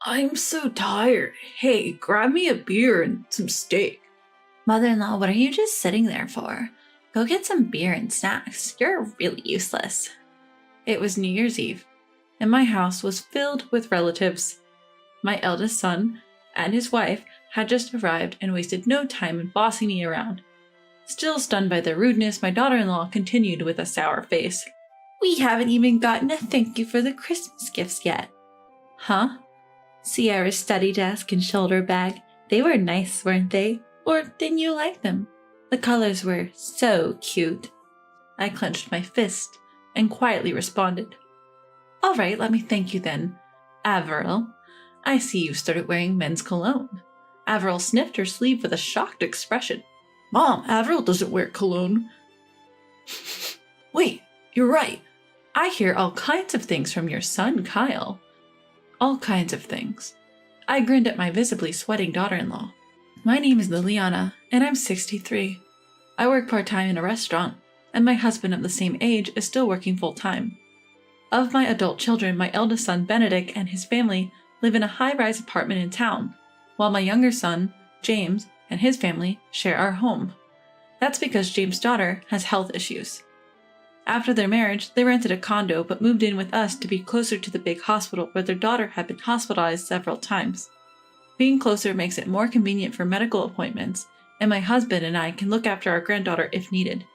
I'm so tired. Hey, grab me a beer and some steak. Mother-in-law, what are you just sitting there for? Go get some beer and snacks. You're really useless. It was New Year's Eve, and my house was filled with relatives. My eldest son and his wife had just arrived and wasted no time in bossing me around. Still stunned by their rudeness, my daughter-in-law continued with a sour face. We haven't even gotten a thank you for the Christmas gifts yet. Huh? Sierra's study desk and shoulder bag, they were nice, weren't they? Or didn't you like them? The colors were so cute. I clenched my fist and quietly responded. All right, let me thank you then. Avril, I see you've started wearing men's cologne. Avril sniffed her sleeve with a shocked expression. Mom, Avril doesn't wear cologne. Wait, you're right. I hear all kinds of things from your son, Kyle. All kinds of things. I grinned at my visibly sweating daughter-in-law. My name is Liliana, and I'm 63. I work part-time in a restaurant, and my husband of the same age is still working full-time. Of my adult children, my eldest son, Benedict, and his family live in a high-rise apartment in town, while my younger son, James, and his family share our home. That's because James' daughter has health issues. After their marriage, they rented a condo but moved in with us to be closer to the big hospital where their daughter had been hospitalized several times. Being closer makes it more convenient for medical appointments, and my husband and I can look after our granddaughter if needed.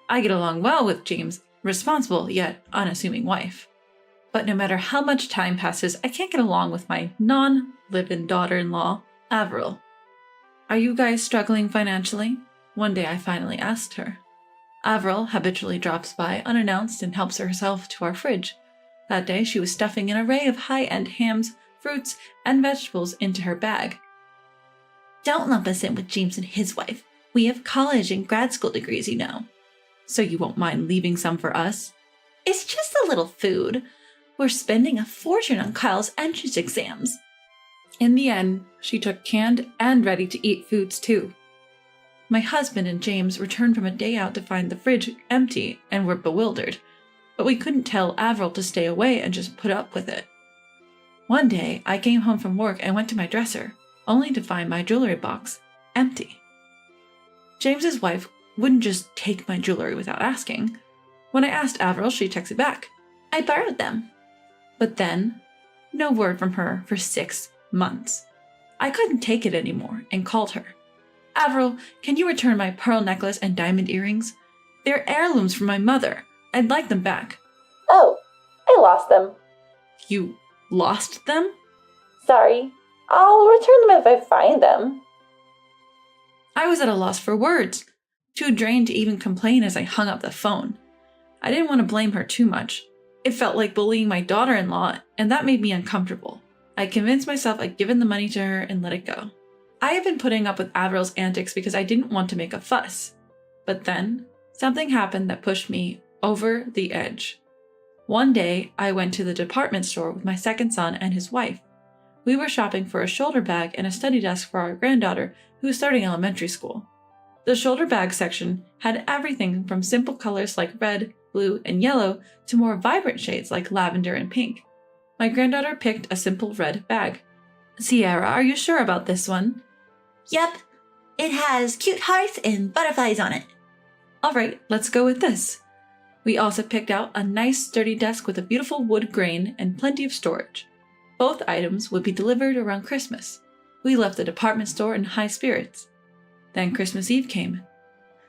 I get along well with James' responsible yet unassuming wife. But no matter how much time passes, I can't get along with my non-live-in daughter-in-law, Avril. Are you guys struggling financially? One day I finally asked her. Avril habitually drops by unannounced and helps herself to our fridge. That day she was stuffing an array of high-end hams, fruits, and vegetables into her bag. Don't lump us in with James and his wife. We have college and grad school degrees, you know. So you won't mind leaving some for us? It's just a little food. We're spending a fortune on Kyle's entrance exams. In the end, she took canned and ready-to-eat foods too. My husband and James returned from a day out to find the fridge empty and were bewildered, but we couldn't tell Avril to stay away and just put up with it. One day, I came home from work and went to my dresser, only to find my jewelry box empty. James's wife wouldn't just take my jewelry without asking. When I asked Avril, she texted back, I borrowed them. But then, no word from her for 6 months. I couldn't take it anymore and called her. Avril, can you return my pearl necklace and diamond earrings? They're heirlooms from my mother. I'd like them back. Oh, I lost them. You lost them? Sorry. I'll return them if I find them. I was at a loss for words, too drained to even complain as I hung up the phone. I didn't want to blame her too much. It felt like bullying my daughter-in-law, and that made me uncomfortable. I convinced myself I'd given the money to her and let it go. I had been putting up with Avril's antics because I didn't want to make a fuss. But then, something happened that pushed me over the edge. One day, I went to the department store with my second son and his wife. We were shopping for a shoulder bag and a study desk for our granddaughter who was starting elementary school. The shoulder bag section had everything from simple colors like red, blue, and yellow to more vibrant shades like lavender and pink. My granddaughter picked a simple red bag. Sierra, are you sure about this one? Yep. It has cute hearts and butterflies on it. All right, let's go with this. We also picked out a nice sturdy desk with a beautiful wood grain and plenty of storage. Both items would be delivered around Christmas. We left the department store in high spirits. Then Christmas Eve came.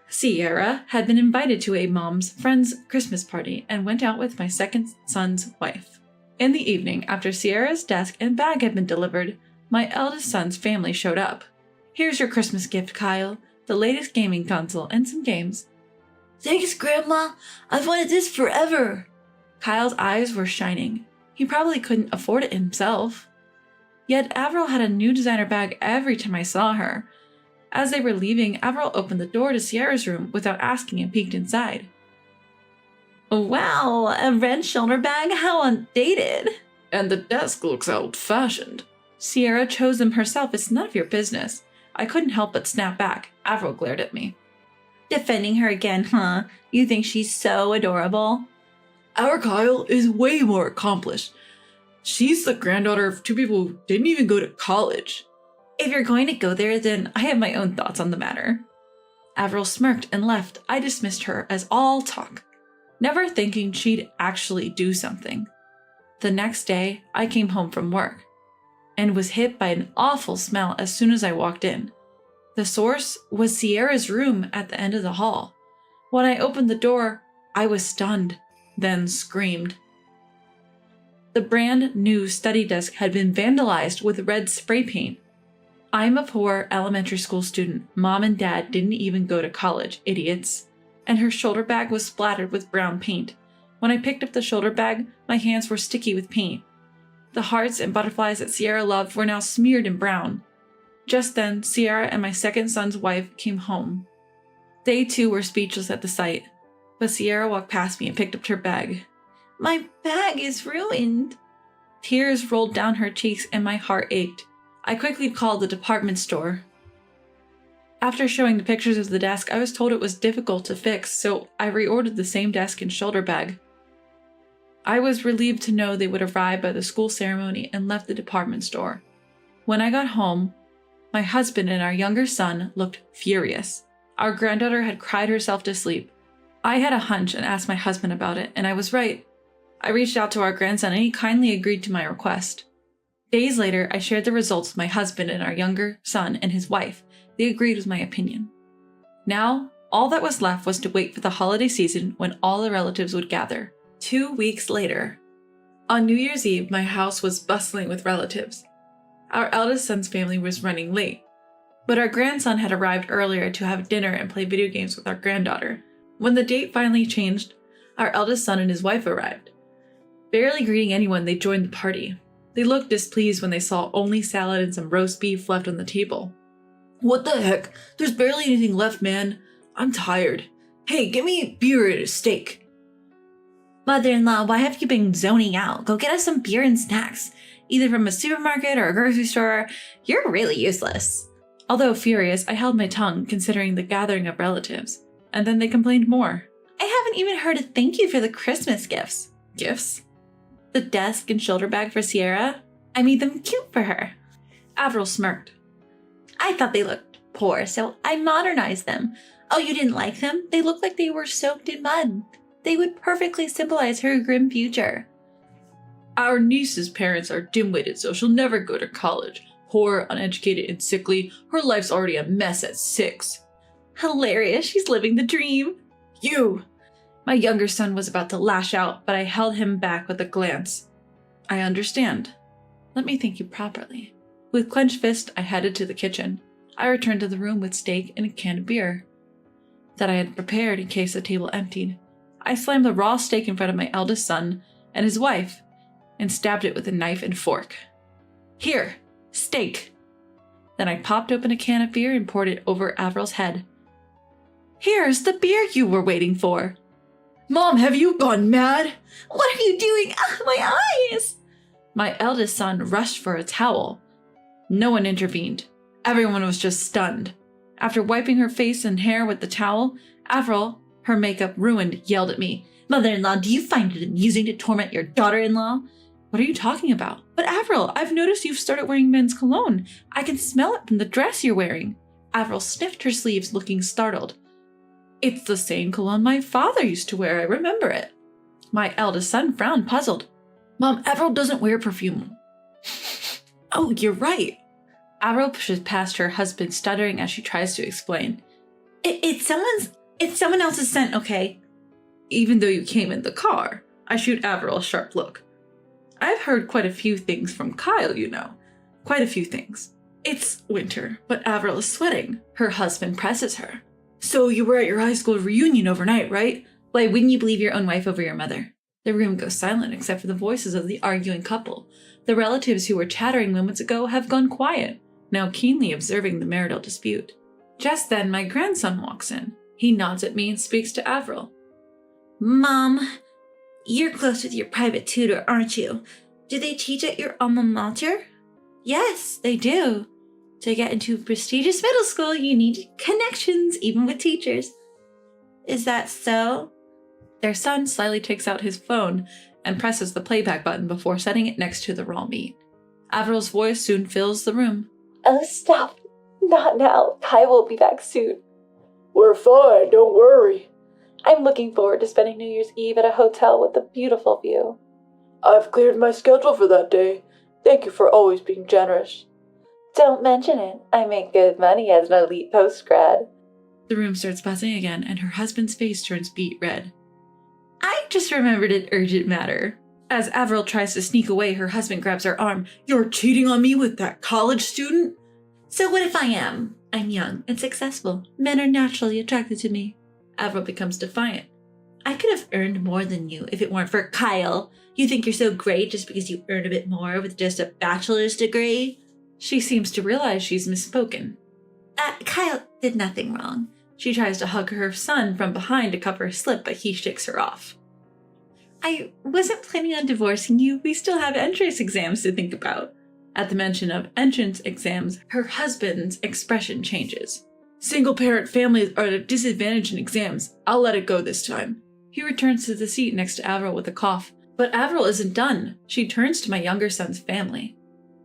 Sierra had been invited to a mom's friend's Christmas party and went out with my second son's wife. In the evening, after Sierra's desk and bag had been delivered, my eldest son's family showed up. Here's your Christmas gift, Kyle, the latest gaming console and some games. Thanks, Grandma. I've wanted this forever. Kyle's eyes were shining. He probably couldn't afford it himself. Yet Avril had a new designer bag every time I saw her. As they were leaving, Avril opened the door to Sierra's room without asking and peeked inside. Wow, a red shoulder bag? How outdated. And the desk looks old-fashioned. Sierra chose them herself. It's none of your business. I couldn't help but snap back. Avril glared at me. Defending her again, huh? You think she's so adorable? Our Kyle is way more accomplished. She's the granddaughter of two people who didn't even go to college. If you're going to go there, then I have my own thoughts on the matter. Avril smirked and left. I dismissed her as all talk, never thinking she'd actually do something. The next day, I came home from work and was hit by an awful smell as soon as I walked in. The source was Sierra's room at the end of the hall. When I opened the door, I was stunned, then screamed. The brand new study desk had been vandalized with red spray paint. I'm a poor elementary school student. Mom and Dad didn't even go to college, idiots. And her shoulder bag was splattered with brown paint. When I picked up the shoulder bag, my hands were sticky with paint. The hearts and butterflies that Sierra loved were now smeared in brown. Just then, Sierra and my second son's wife came home. They too were speechless at the sight, but Sierra walked past me and picked up her bag. My bag is ruined. Tears rolled down her cheeks and my heart ached. I quickly called the department store. After showing the pictures of the desk, I was told it was difficult to fix, so I reordered the same desk and shoulder bag. I was relieved to know they would arrive by the school ceremony and left the department store. When I got home, my husband and our younger son looked furious. Our granddaughter had cried herself to sleep. I had a hunch and asked my husband about it, and I was right. I reached out to our grandson and he kindly agreed to my request. Days later, I shared the results with my husband and our younger son and his wife. They agreed with my opinion. Now, all that was left was to wait for the holiday season when all the relatives would gather. 2 weeks later. On New Year's Eve, my house was bustling with relatives. Our eldest son's family was running late, but our grandson had arrived earlier to have dinner and play video games with our granddaughter. When the date finally changed, our eldest son and his wife arrived. Barely greeting anyone, they joined the party. They looked displeased when they saw only salad and some roast beef left on the table. What the heck? There's barely anything left, man. I'm tired. Hey, get me beer and a steak. Mother-in-law, why have you been zoning out? Go get us some beer and snacks, either from a supermarket or a grocery store. You're really useless. Although furious, I held my tongue considering the gathering of relatives, and then they complained more. I haven't even heard a thank you for the Christmas gifts. Gifts? The desk and shoulder bag for Sierra? I made them cute for her. Avril smirked. I thought they looked poor, so I modernized them. Oh, you didn't like them? They looked like they were soaked in mud. They would perfectly symbolize her grim future. Our niece's parents are dim-witted, so she'll never go to college. Poor, uneducated, and sickly. Her life's already a mess at 6. Hilarious, she's living the dream. You! My younger son was about to lash out, but I held him back with a glance. I understand. Let me thank you properly. With clenched fist, I headed to the kitchen. I returned to the room with steak and a can of beer that I had prepared in case the table emptied. I slammed the raw steak in front of my eldest son and his wife and stabbed it with a knife and fork. Here, steak. Then I popped open a can of beer and poured it over Avril's head. Here's the beer you were waiting for. Mom, have you gone mad? What are you doing? My eyes! My eldest son rushed for a towel. No one intervened. Everyone was just stunned. After wiping her face and hair with the towel, Avril, her makeup ruined, yelled at me. Mother-in-law, do you find it amusing to torment your daughter-in-law? What are you talking about? But Avril, I've noticed you've started wearing men's cologne. I can smell it from the dress you're wearing. Avril sniffed her sleeves, looking startled. It's the same cologne my father used to wear, I remember it. My eldest son frowned, puzzled. Mom, Avril doesn't wear perfume. Oh, you're right. Avril pushes past her husband, stuttering as she tries to explain. It's someone else's scent, okay? Even though you came in the car, I shoot Avril a sharp look. I've heard quite a few things from Kyle, you know. Quite a few things. It's winter, but Avril is sweating. Her husband presses her. So you were at your high school reunion overnight, right? Why wouldn't you believe your own wife over your mother? The room goes silent except for the voices of the arguing couple. The relatives who were chattering moments ago have gone quiet, now keenly observing the marital dispute. Just then, my grandson walks in. He nods at me and speaks to Avril. Mom, you're close with your private tutor, aren't you? Do they teach at your alma mater? Yes, they do. To get into prestigious middle school, you need connections, even with teachers. Is that so? Their son slyly takes out his phone and presses the playback button before setting it next to the raw meat. Averil's voice soon fills the room. Oh, stop. Not now. Kai will be back soon. We're fine, don't worry. I'm looking forward to spending New Year's Eve at a hotel with a beautiful view. I've cleared my schedule for that day. Thank you for always being generous. Don't mention it. I make good money as an elite post-grad. The room starts buzzing again, and her husband's face turns beet red. I just remembered an urgent matter. As Avril tries to sneak away, her husband grabs her arm. You're cheating on me with that college student? So what if I am? I'm young and successful. Men are naturally attracted to me. Avril becomes defiant. I could have earned more than you if it weren't for Kyle. You think you're so great just because you earned a bit more with just a bachelor's degree? She seems to realize she's misspoken. Kyle did nothing wrong. She tries to hug her son from behind to cover her slip, but he shakes her off. I wasn't planning on divorcing you. We still have entrance exams to think about. At the mention of entrance exams, her husband's expression changes. Single-parent families are at a disadvantage in exams. I'll let it go this time. He returns to the seat next to Avril with a cough. But Avril isn't done. She turns to my younger son's family.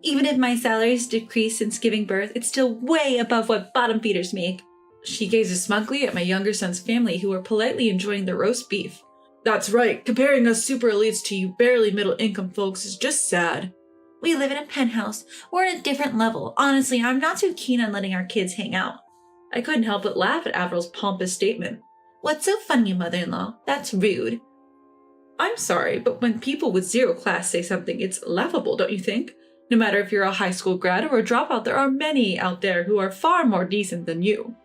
Even if my salary's decreased since giving birth, it's still way above what bottom feeders make. She gazes smugly at my younger son's family, who are politely enjoying the roast beef. That's right, comparing us super elites to you barely middle-income folks is just sad. We live in a penthouse. We're at a different level. Honestly, I'm not too keen on letting our kids hang out. I couldn't help but laugh at Avril's pompous statement. What's so funny, mother-in-law? That's rude. I'm sorry, but when people with zero class say something, it's laughable, don't you think? No matter if you're a high school grad or a dropout, there are many out there who are far more decent than you.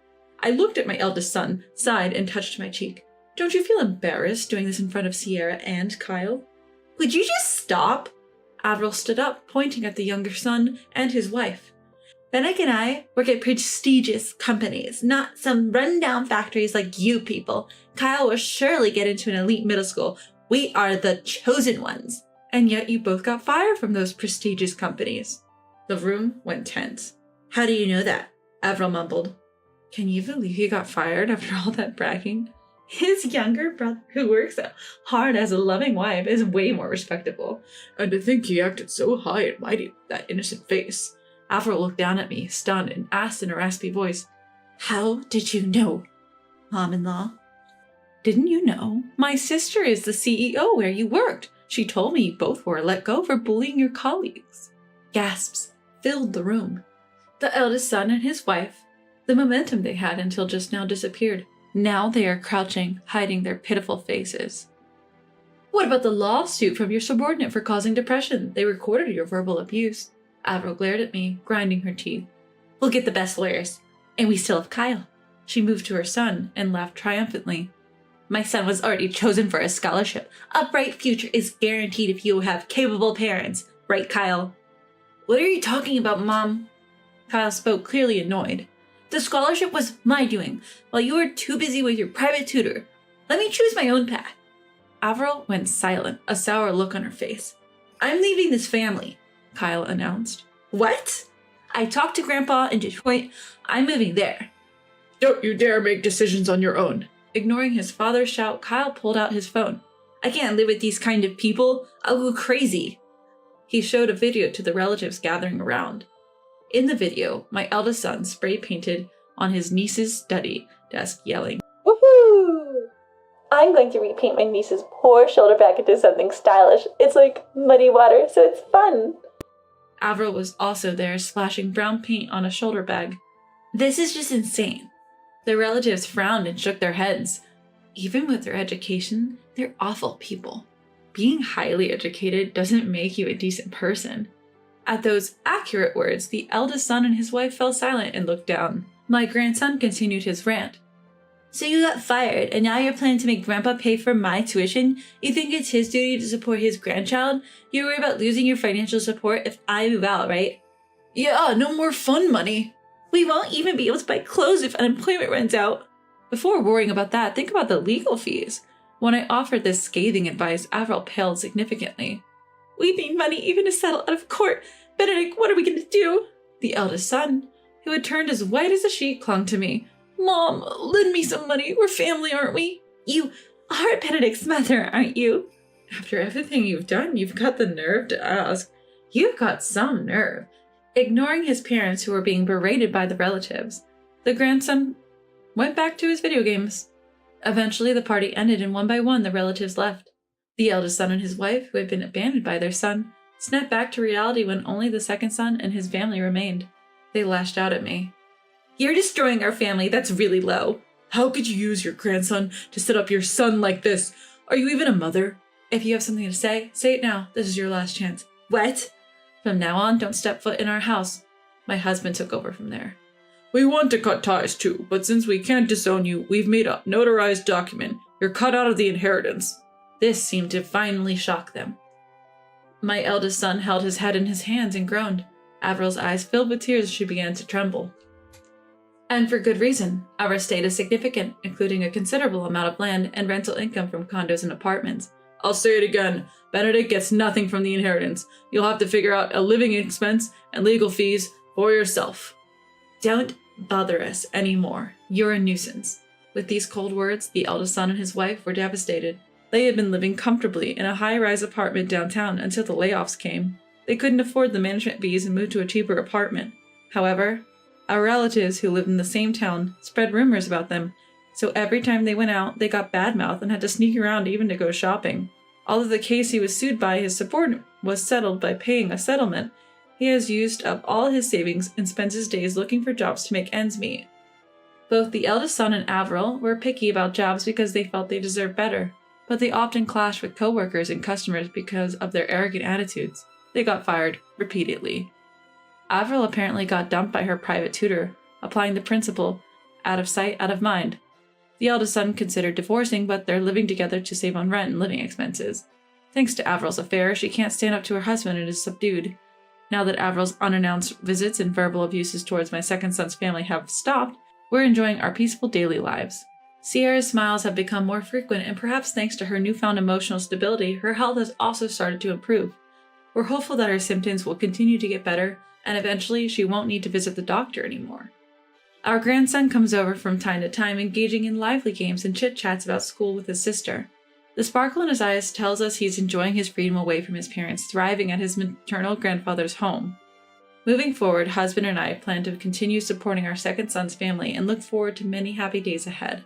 I looked at my eldest son, sighed, and touched my cheek. Don't you feel embarrassed doing this in front of Sierra and Kyle? Would you just stop? Avril stood up, pointing at the younger son and his wife. Fennec and I work at prestigious companies, not some rundown factories like you people. Kyle will surely get into an elite middle school. We are the chosen ones. And yet you both got fired from those prestigious companies. The room went tense. How do you know that? Avril mumbled. Can you believe he got fired after all that bragging? His younger brother, who works hard as a loving wife, is way more respectable. And to think he acted so high and mighty with that innocent face. Avril looked down at me, stunned, and asked in a raspy voice, How did you know, Mom-in-law? Didn't you know? My sister is the CEO where you worked. She told me you both were let go for bullying your colleagues. Gasps filled the room. The eldest son and his wife, the momentum they had until just now disappeared. Now they are crouching, hiding their pitiful faces. What about the lawsuit from your subordinate for causing depression? They recorded your verbal abuse. Avril glared at me, grinding her teeth. We'll get the best lawyers. And we still have Kyle. She moved to her son and laughed triumphantly. My son was already chosen for a scholarship. A bright future is guaranteed if you have capable parents. Right, Kyle? What are you talking about, Mom? Kyle spoke, clearly annoyed. The scholarship was my doing, while you were too busy with your private tutor. Let me choose my own path. Avril went silent, a sour look on her face. I'm leaving this family, Kyle announced. What? I talked to Grandpa in Detroit. I'm moving there. Don't you dare make decisions on your own. Ignoring his father's shout, Kyle pulled out his phone. I can't live with these kind of people. I'll go crazy. He showed a video to the relatives gathering around. In the video, my eldest son spray-painted on his niece's study desk, yelling, Woohoo! I'm going to repaint my niece's poor shoulder bag into something stylish. It's like muddy water, so it's fun. Avril was also there, splashing brown paint on a shoulder bag. This is just insane. The relatives frowned and shook their heads. Even with their education, they're awful people. Being highly educated doesn't make you a decent person. At those accurate words, the eldest son and his wife fell silent and looked down. My grandson continued his rant. So you got fired, and now you're planning to make Grandpa pay for my tuition? You think it's his duty to support his grandchild? You worry about losing your financial support if I move out, right? Yeah, no more fun money. We won't even be able to buy clothes if unemployment runs out. Before worrying about that, think about the legal fees. When I offered this scathing advice, Avril paled significantly. We need money even to settle out of court. Benedict, what are we going to do? The eldest son, who had turned as white as a sheet, clung to me. Mom, lend me some money. We're family, aren't we? You are Benedict's mother, aren't you? After everything you've done, you've got the nerve to ask. You've got some nerve. Ignoring his parents who were being berated by the relatives, the grandson went back to his video games. Eventually, the party ended and one by one the relatives left. The eldest son and his wife, who had been abandoned by their son, snapped back to reality when only the second son and his family remained. They lashed out at me. You're destroying our family, that's really low. How could you use your grandson to set up your son like this? Are you even a mother? If you have something to say it now. This is your last chance. What? From now on, don't step foot in our house. My husband took over from there. We want to cut ties too, but since we can't disown you, we've made a notarized document. You're cut out of the inheritance. This seemed to finally shock them. My eldest son held his head in his hands and groaned. Averil's eyes filled with tears as she began to tremble. And for good reason. Our estate is significant, including a considerable amount of land and rental income from condos and apartments. I'll say it again. Benedict gets nothing from the inheritance. You'll have to figure out a living expense and legal fees for yourself. Don't bother us anymore. You're a nuisance. With these cold words, the eldest son and his wife were devastated. They had been living comfortably in a high-rise apartment downtown until the layoffs came. They couldn't afford the management fees and moved to a cheaper apartment. However, our relatives who lived in the same town spread rumors about them, so every time they went out, they got badmouthed and had to sneak around even to go shopping. Although the case he was sued by his subordinate was settled by paying a settlement, he has used up all his savings and spends his days looking for jobs to make ends meet. Both the eldest son and Avril were picky about jobs because they felt they deserved better, but they often clashed with coworkers and customers because of their arrogant attitudes. They got fired repeatedly. Avril apparently got dumped by her private tutor, applying the principle, out of sight, out of mind. The eldest son considered divorcing, but they're living together to save on rent and living expenses. Thanks to Avril's affair, she can't stand up to her husband and is subdued. Now that Avril's unannounced visits and verbal abuses towards my second son's family have stopped, we're enjoying our peaceful daily lives. Sierra's smiles have become more frequent, and perhaps thanks to her newfound emotional stability, her health has also started to improve. We're hopeful that her symptoms will continue to get better, and eventually she won't need to visit the doctor anymore. Our grandson comes over from time to time, engaging in lively games and chit-chats about school with his sister. The sparkle in his eyes tells us he's enjoying his freedom away from his parents, thriving at his maternal grandfather's home. Moving forward, husband and I plan to continue supporting our second son's family and look forward to many happy days ahead.